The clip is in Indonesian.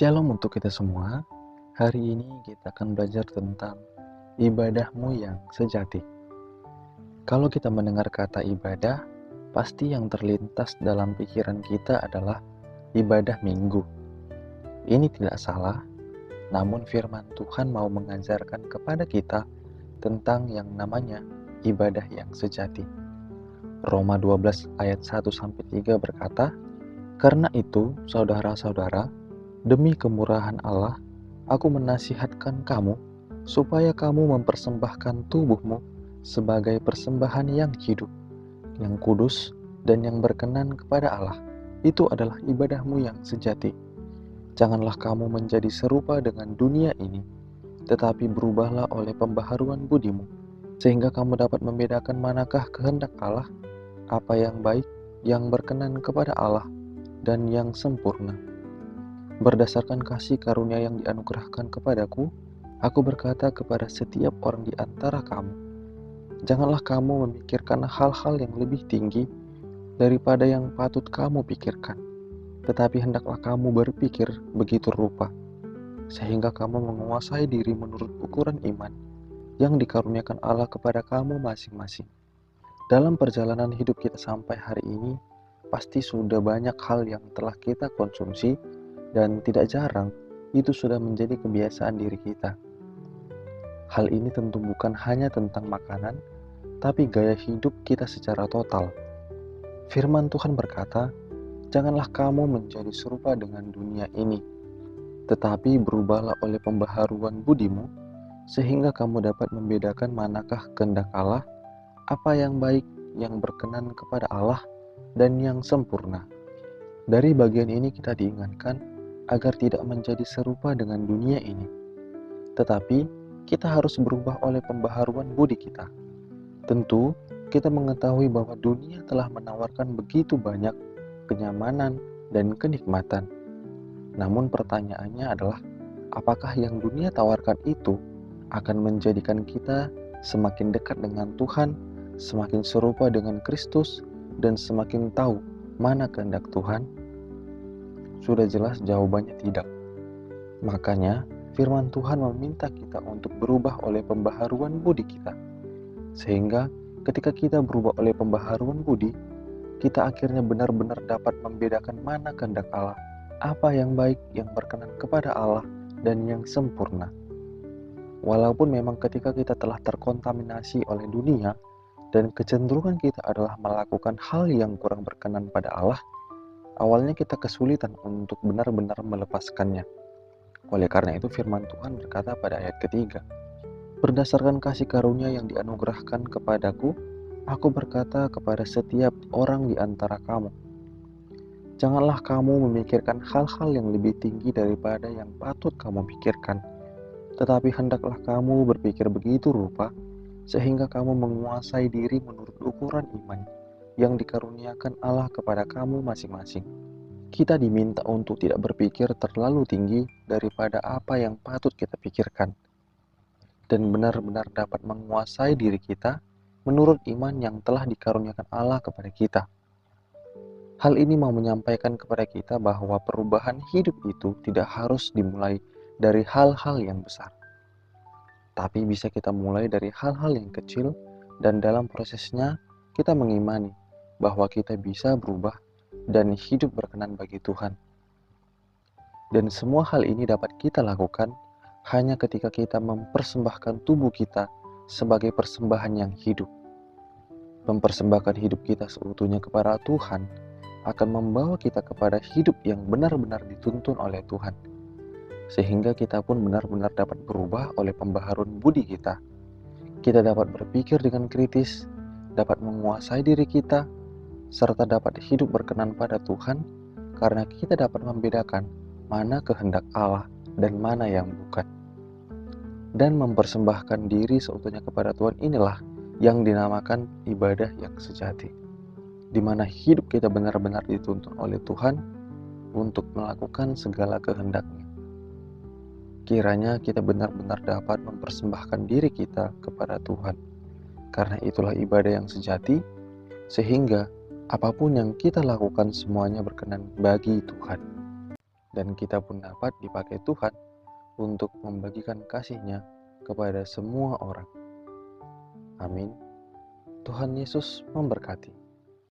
Shalom untuk kita semua. Hari ini kita akan belajar tentang ibadahmu yang sejati. Kalau kita mendengar kata ibadah, pasti yang terlintas dalam pikiran kita adalah ibadah minggu. Ini tidak salah, namun firman Tuhan mau mengajarkan kepada kita tentang yang namanya ibadah yang sejati. Roma 12 ayat 1-3 berkata, "Karena itu, saudara-saudara, demi kemurahan Allah, aku menasihatkan kamu, supaya kamu mempersembahkan tubuhmu sebagai persembahan yang hidup, yang kudus, dan yang berkenan kepada Allah. Itu adalah ibadahmu yang sejati. Janganlah kamu menjadi serupa dengan dunia ini, tetapi berubahlah oleh pembaharuan budimu, sehingga kamu dapat membedakan manakah kehendak Allah, apa yang baik, yang berkenan kepada Allah, dan yang sempurna." Berdasarkan kasih karunia yang dianugerahkan kepadaku, aku berkata kepada setiap orang di antara kamu, janganlah kamu memikirkan hal-hal yang lebih tinggi daripada yang patut kamu pikirkan, tetapi hendaklah kamu berpikir begitu rupa, sehingga kamu menguasai diri menurut ukuran iman yang dikaruniakan Allah kepada kamu masing-masing. Dalam perjalanan hidup kita sampai hari ini, pasti sudah banyak hal yang telah kita konsumsi, dan tidak jarang itu sudah menjadi kebiasaan diri kita. Hal ini tentu bukan hanya tentang makanan, tapi gaya hidup kita secara total. Firman Tuhan berkata, "Janganlah kamu menjadi serupa dengan dunia ini, tetapi berubahlah oleh pembaharuan budimu, sehingga kamu dapat membedakan manakah kehendak Allah, apa yang baik, yang berkenan kepada Allah, dan yang sempurna." Dari bagian ini kita diingatkan agar tidak menjadi serupa dengan dunia ini. Tetapi, kita harus berubah oleh pembaharuan budi kita. Tentu, kita mengetahui bahwa dunia telah menawarkan begitu banyak kenyamanan dan kenikmatan. Namun pertanyaannya adalah, apakah yang dunia tawarkan itu akan menjadikan kita semakin dekat dengan Tuhan, semakin serupa dengan Kristus, dan semakin tahu mana kehendak Tuhan? Sudah jelas jawabannya tidak. Makanya, firman Tuhan meminta kita untuk berubah oleh pembaharuan budi kita. Sehingga ketika kita berubah oleh pembaharuan budi, kita akhirnya benar-benar dapat membedakan mana kehendak Allah, apa yang baik, yang berkenan kepada Allah, dan yang sempurna. Walaupun memang ketika kita telah terkontaminasi oleh dunia, dan kecenderungan kita adalah melakukan hal yang kurang berkenan pada Allah, awalnya kita kesulitan untuk benar-benar melepaskannya. Oleh karena itu firman Tuhan berkata pada ayat ketiga, "Berdasarkan kasih karunia yang dianugerahkan kepadaku, aku berkata kepada setiap orang di antara kamu, janganlah kamu memikirkan hal-hal yang lebih tinggi daripada yang patut kamu pikirkan, tetapi hendaklah kamu berpikir begitu rupa, sehingga kamu menguasai diri menurut ukuran iman yang dikaruniakan Allah kepada kamu masing-masing." Kita diminta untuk tidak berpikir terlalu tinggi daripada apa yang patut kita pikirkan, dan benar-benar dapat menguasai diri kita menurut iman yang telah dikaruniakan Allah kepada kita. Hal ini mau menyampaikan kepada kita bahwa perubahan hidup itu tidak harus dimulai dari hal-hal yang besar, tapi bisa kita mulai dari hal-hal yang kecil, dan dalam prosesnya kita mengimani bahwa kita bisa berubah dan hidup berkenan bagi Tuhan. Dan semua hal ini dapat kita lakukan hanya ketika kita mempersembahkan tubuh kita sebagai persembahan yang hidup. Mempersembahkan hidup kita seutuhnya kepada Tuhan akan membawa kita kepada hidup yang benar-benar dituntun oleh Tuhan, sehingga kita pun benar-benar dapat berubah oleh pembaharuan budi kita. Kita dapat berpikir dengan kritis, dapat menguasai diri kita, serta dapat hidup berkenan pada Tuhan, karena kita dapat membedakan mana kehendak Allah dan mana yang bukan. Dan mempersembahkan diri seutuhnya kepada Tuhan inilah yang dinamakan ibadah yang sejati, di mana hidup kita benar-benar dituntun oleh Tuhan untuk melakukan segala kehendak-Nya. Kiranya kita benar-benar dapat mempersembahkan diri kita kepada Tuhan, karena itulah ibadah yang sejati, sehingga apapun yang kita lakukan semuanya berkenan bagi Tuhan. dan kita pun dapat dipakai Tuhan untuk membagikan kasih-Nya kepada semua orang. Amin. Tuhan Yesus memberkati.